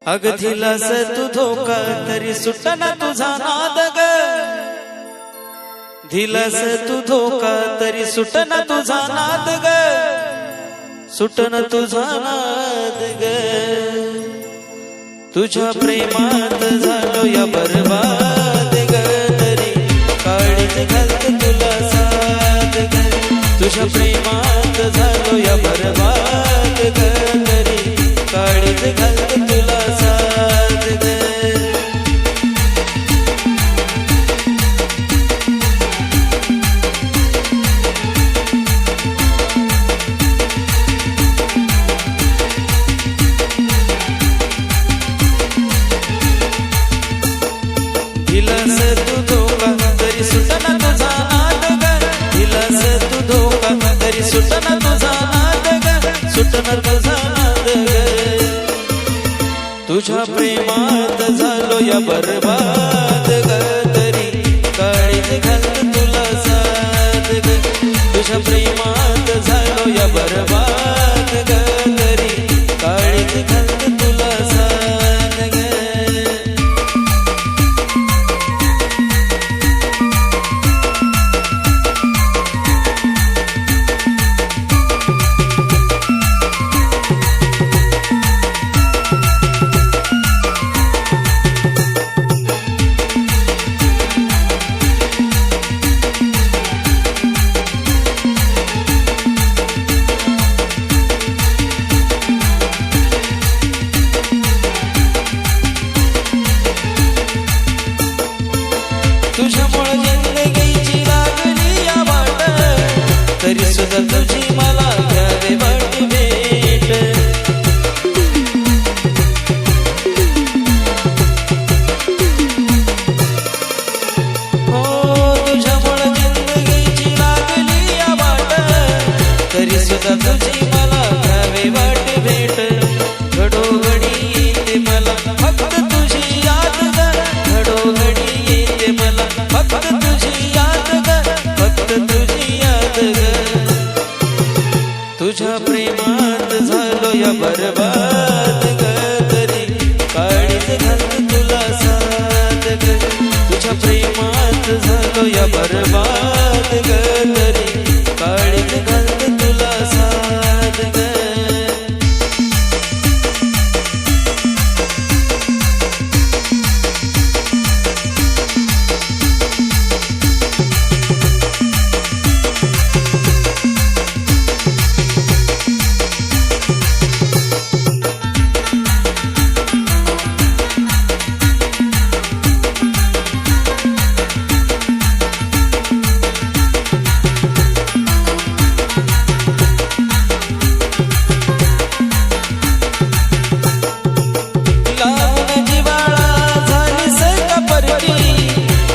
अग दिलास तू धोका तरी सुटना तुझा नाद ग, दिलास तू धोका तरी सुटना तुझा नाद ग, सुटना तुझा नाद ग. तुझ्या प्रेमात झालो या बरबाद ग, तरी काळीच घालत तुला साथ ग. तुझ्या प्रेमात झालो या बरबाद ग, तरी काळीच घालत तुला साथ ग. दिलास तू धोका तरी सुटना तुझा नाद ग, दिलास तू धोका तरी सुटना तुझा नाद ग, सुटना तुझा नाद ग. तुझ्या प्रेमात झालो या बरबाद ग, तरी काळीच घालत तुला साथ ग. तुझ्या प्रेमात झालो या बरबाद ग, तरी काळीच घालत तुला साथ ग. तुझ्यामुळे जिंदगीची लागली या वाट, तरी सुद्धा तुझी मला घ्यावी वाटी भेट. हो तुझ्यामुळे जिंदगीची लागली या वाट, तरी सुद्धा तुझी मला घ्यावी वाटी भेट. घडोघडी येते मला फक्त तुझी याद ग, घडोघडी येते मला फक्त तुझी याद ग, फक्त तुझी याद ग. तुझ्या प्रेमात झालो या बरबाद ग, तरी काळीच घालत तुला साथ ग. तुझ्या प्रेमात झालो या बरबाद ग, तरी काळीच घालत तुला साथ ग.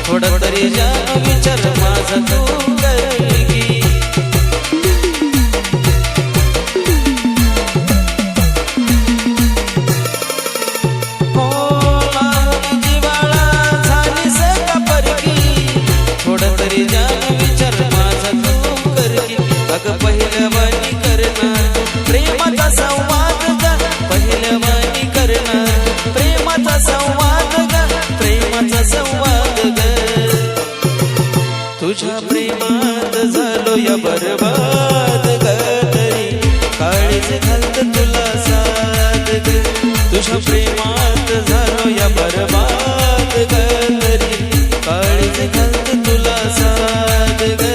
थोडं तरी जाण विचार माझा तू करगी. हो लावून जिवाळा झालीस का परगी, थोडं तरी जाण विचार माझा तू करगी. अग पहिल्यावानी करणार प्रेमाचा संवाद ग, पहिल्यावानी करणार प्रेमाचा संवाद ग, प्रेमाचा संवाद ग. तुझ्या प्रेमात झालो या बरबाद ग, तरी काळीच घालत तुला साथ ग. तुझ्या प्रेमात झालो या बरबाद ग, तरी काळीच घालत तुला साथ ग.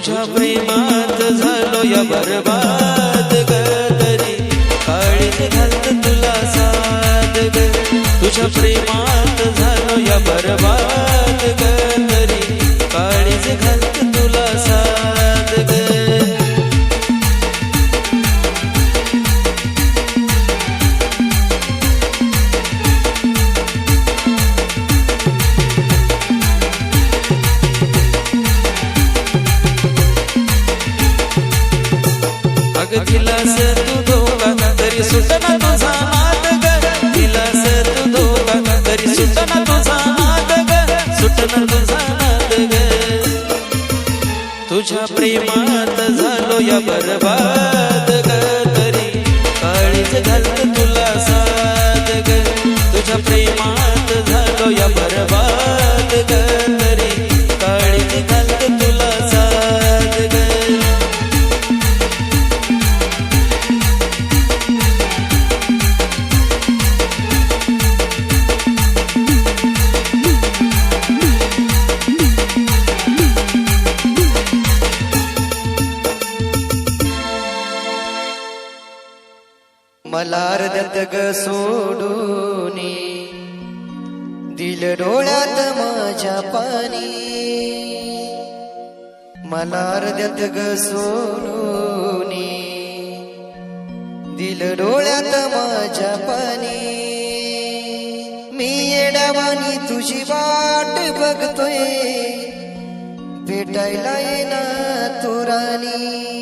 तुझ्या प्रेमात झालो या बरबाद ग तरी काळीज घालत तुला साथ ग तुझ्या प्रेमात झालो या बरबाद ग तरी काळीज घालत तुला साथ ग दिलास तू धोका तरी सुटना तुझा नाद ग दिलास तू धोका तरी सुटना तुझा नाद ग सुटना तुझा नाद ग तुझ्या प्रेमात झालो या बरबाद ग तरी काळीज घालत तुला साथ ग तुझ्या प्रेमात झालो या बरबाद ग तरी काळीज घालत तुला साथ ग मला हृदयात ग सोडूनी दिल डोळ्यात माझ्या पाणी मला हृदयात ग सोडूनी दिल डोळ्यात माझ्या पाणी मी येड्यावानी तुझी वाट बघतोय भेटायला येना तू राणी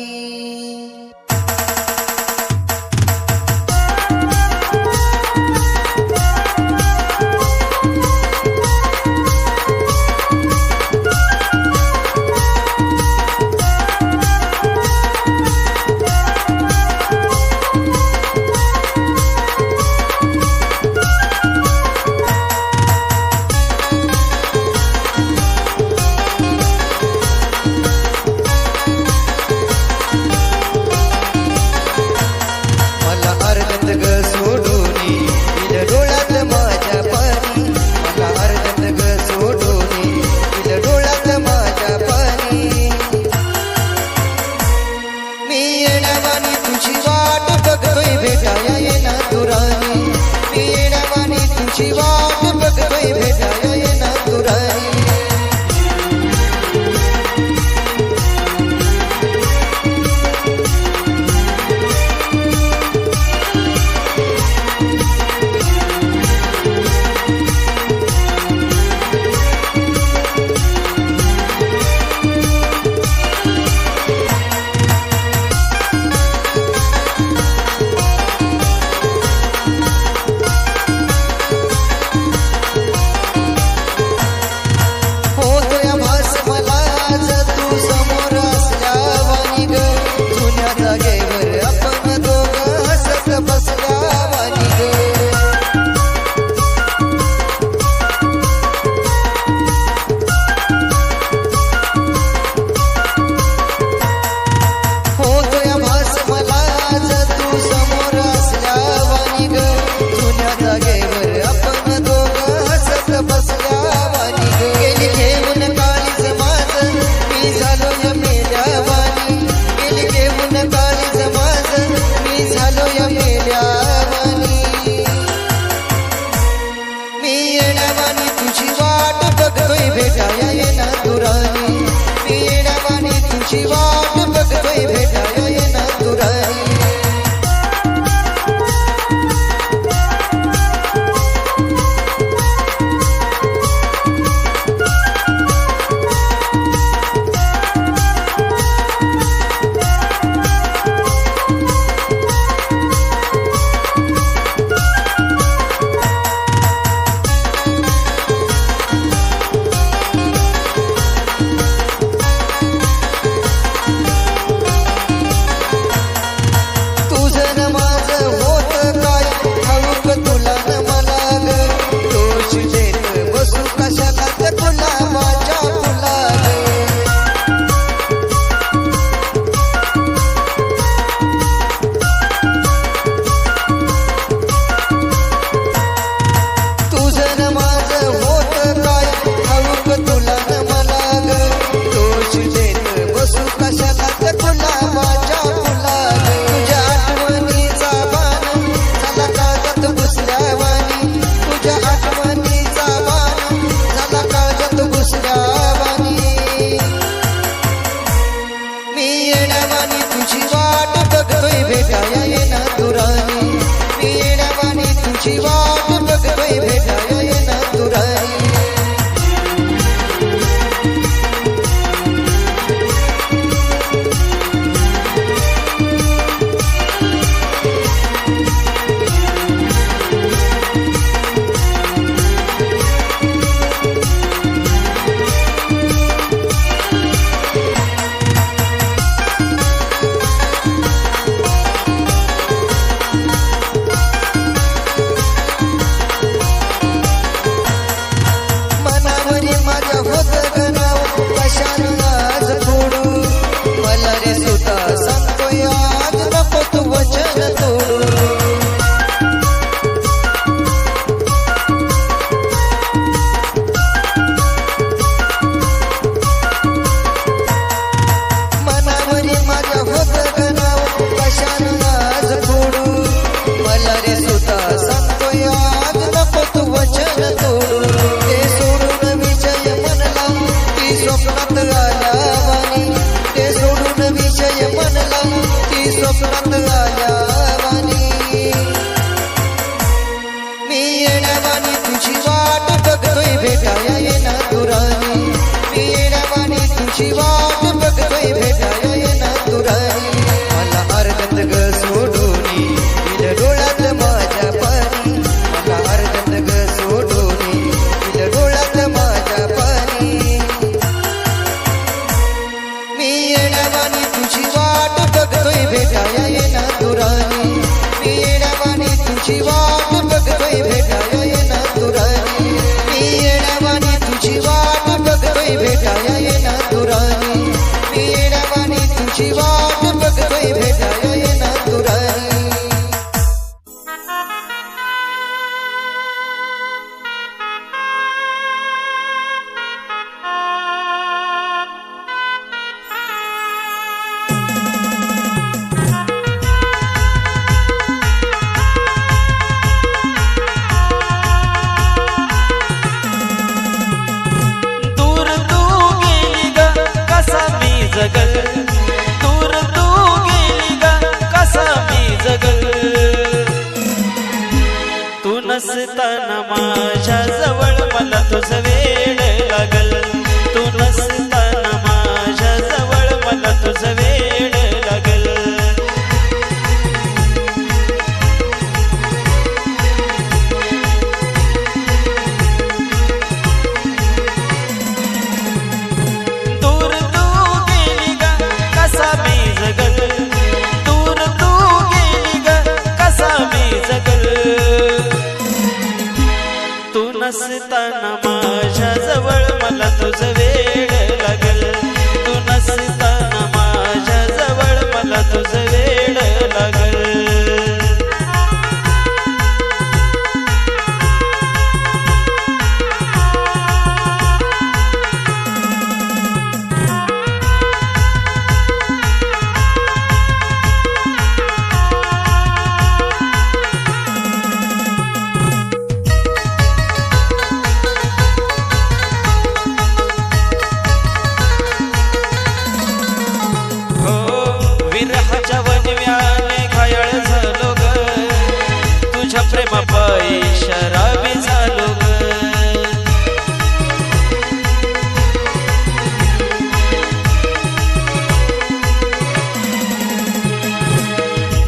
भेटाया येना तुरानी मी येण्यावानी तुझी वाट बघतोय भेटाया येना तुरानी स्वप्नात आल्यावानी मी येण्यावानी तुझी वाट बघतोय भेटाया येना तुरानी मी येण्यावानी तुझी वाट बघतोय भेटाया येना तुरानी मला अर्धत ग सोडूनी दिल डोळ्यात माझ्या पाणी मला अर्धत ग सोडूनी दिल डोळ्यात माझ्या पाणी मी येण्यावानी तुझी वाट बघतोय भेटाया येना तुरानी मी येण्यावानी तुझी वाट बघतोय भेटाया येना तुरानी मी येण्यावानी तुझी वाट बघतोय भेटाया येना तुरानी मी येण्यावानी तुझी वाट बघतोय भेटाया येना तुरानी दूर तू गेली ग कसा मी जगल तू नसताना माझ्या जवळ मला तुझं वेड लागल तू नसताना माझ्या जवळ मला तुझं वेड लागल नसताना माझ्या जवळ मला तुझं वेड लागल तू नसताना माझ्या जवळ मला तुझं वेड लागल विरहाच्या वनव्याने घायाळ झालो ग तुझ्या प्रेमापायी शराबी झालो ग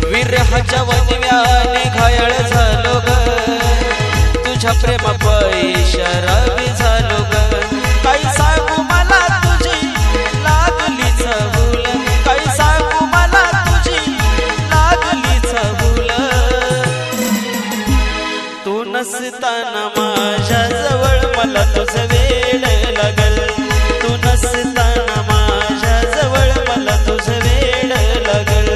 विरहाच्या वनव्याने घायाळ झालो ग तुझ्या प्रेमापायी शराबी झालो ग काही सांगू मला तुझी लागली चहूल काही सांगू मला तुझी लागली चहूल तू नसताना माझ्या जवळ मला तुझं वेड लागल तू नसताना माझ्या जवळ मला तुझं वेड लागल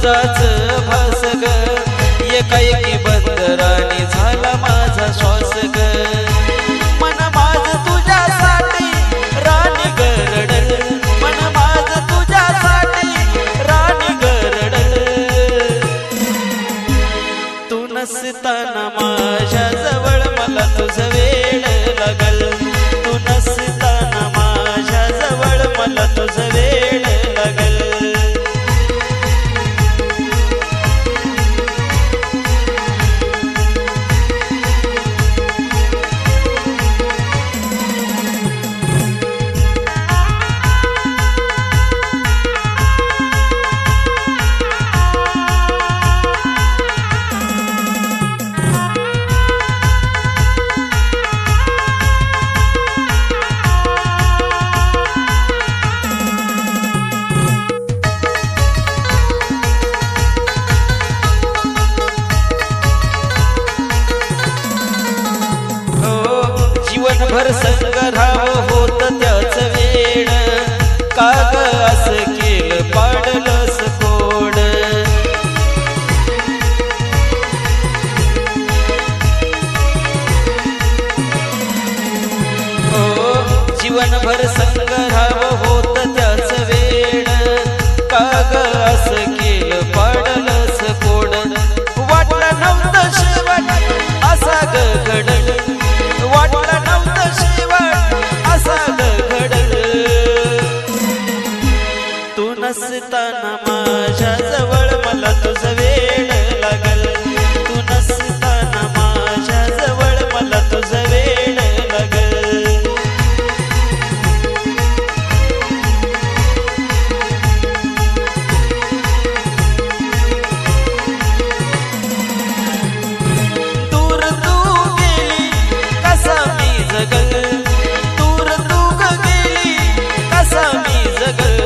तुझाच भास ग एकाएकी बंदराने झाला माझा श्वास ग मन माझ तुझ्यासाठी राणी गरडल मन माझ तुझ्यासाठी राणी गरडल तू नसताना माझ्या जवळ मला तुझं वेड लागल तू नसताना माझ्या जवळ मला तुझं वेड लागल भर संग्राम होत त्याच वेळ काग असं केलं पाडलंस कोड हो जीवनभर संग्राम होत त्याच वेळ काग असं केलं पाडलंस कोड वाटलं नव्हतं शेवट असा घडल वाटलं नव्हतं शेवट असा घडल तू नसताना माझ्या जवळ मला तुझं वेड लागल तू नसताना माझ्या जवळ मला तुझं वेड लागल दूर तू गेली कसा मी जगल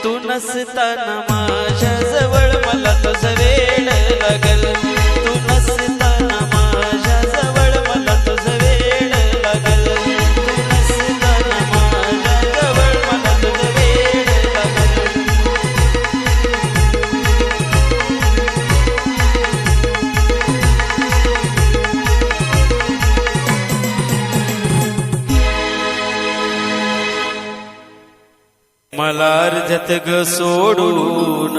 तू नसताना माझ्या जवळ मला तुझं वेड लागल तू नसताना माझ्या जवळ मला तुझं वेड लागल तू नसताना माझ्या जवळ मला तुझं वेड लागल मला अर्ध्यात ग सोडून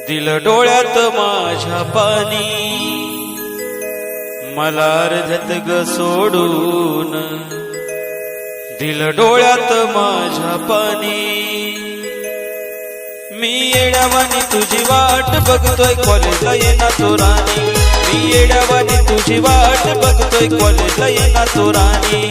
दिल डोळ्यात माझ्या पाणी मला अर्ध्यात ग सोडून दिल डोळ्यात माझ्या पाणी मी येड्यावानी तुझी वाट बघतोय कॉलेजला येणार तो राणी मी येड्यावानी तुझी वाट बघतोय कॉलेजला येणार तो राणी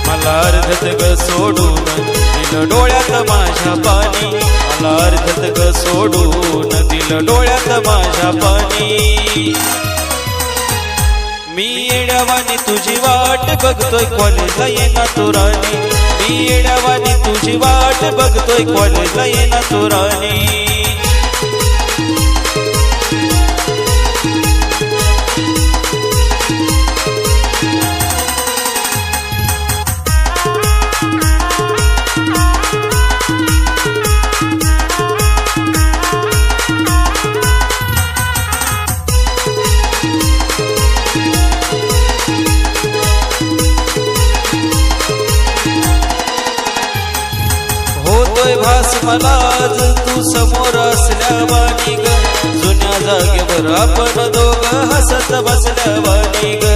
मला अर्ध्यात ग सोडून दिल डोळ्यात माझ्या पाणी मला अर्ध्यात ग सोडून दिल डोळ्यात माझ्या पाणी मी येड्यावानी तुझी वाट बघतोय कॉलेजला येणार तो राणी मी येड्यावानी तुझी वाट बघतोय कॉलेजला येणार तो राणी होतोय भास मला आज तू समोर असल्यावानी ग जुन्या जागेवर आपण दोघं हसत बसल्यावानी ग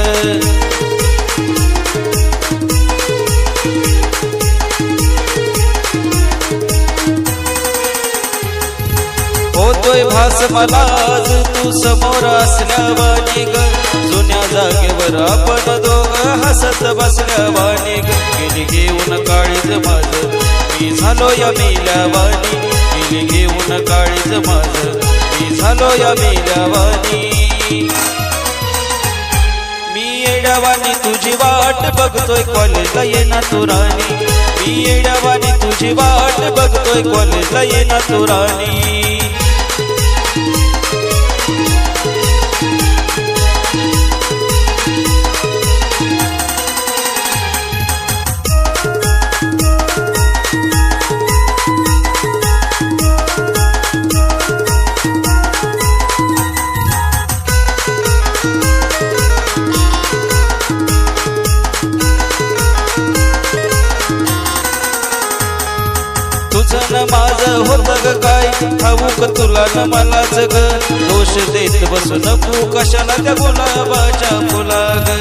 होतोय भास मला आज तू समोर असल्यावानी ग जुन्या जागेवर आपण दोघं हसत बसल्यावानी ग गेली घेऊन काळीज माझं मी झालो या मेल्यावानी गेली घेऊन काळीज माझं मी झालो या मेल्यावानी मी येड्यावानी तुझी वाट बघतोय कॉलेजला येणार तू राणी मी येड्यावानी तुझी वाट बघतोय कॉलेजला येणार तू राणी ठाऊक तुला न मलाच ग दोष देत बसू नको कशाला त्या गुलाबाच्या फुला ग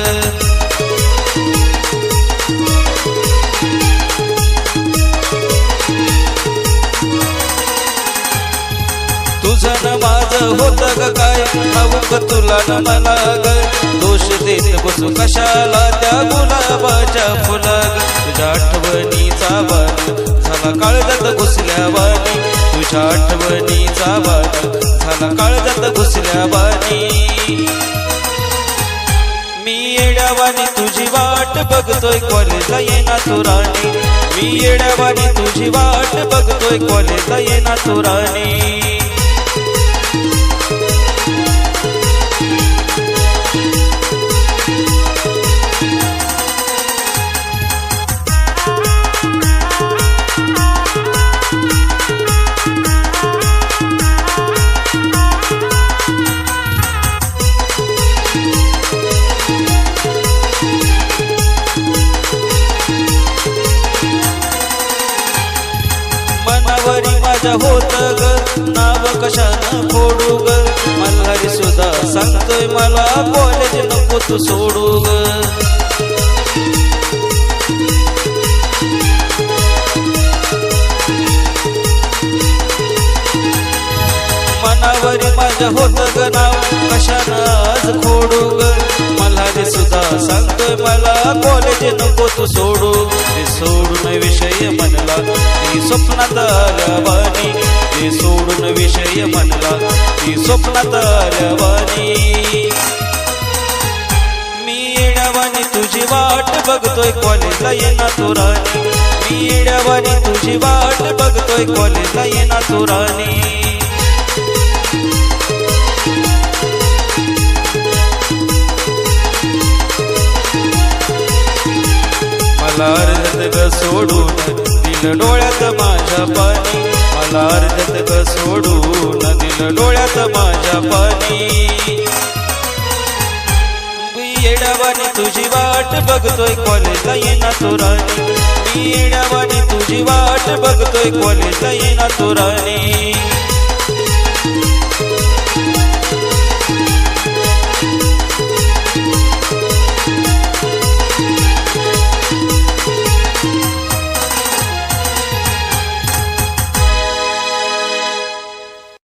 तुझं न माझं होत ग काय ठाऊक तुला न मला ग दोष देत बसू कशाला त्या गुलाबाच्या फुला ग तुझ्या आठवणीचा वाद झाला काळजात घुसल्या वाणी तुझ्या आठवणीचा वाद झाला काळजात घुसल्या वाणी मी येड्यावानी तुझी वाट बघतोय कॉलेजला येना तू राणी मी येड्यावानी तुझी वाट बघतोय कॉलेजला येना तू राणी मनावरी माझ्या होत ग नाव कशानं फोडू ग मल्हारी सुद्धा सांगतोय मला कॉलेज नको तू सोडू ग मनावरी माझ्या होत ग नाव कशानं आज खोडू ग मल्हारी सुद्धा सांगतोय मला कॉलेज नको तू सोडू ते सोडून विषय म्हणला ती स्वप्नात आल्या वाणी ते सोडून विषय म्हणला ती स्वप्नात आल्या वाणी मी येड्यावानी तुझी वाट बघतोय कॉलेजला येना तू राणी मी येड्यावानी तुझी वाट बघतोय कॉलेजला येना तू राणी मला अर्धत ग सोडून दिल डोळ्यात माझ्या पाणी मला अर्धत ग सोडून दिल डोळ्यात माझ्या पाणी मी येड्यावानी तुझी वाट बघतोय कॉलेजला येना तू राणी मी येड्यावानी तुझी वाट बघतोय कॉलेजला येना तू राणी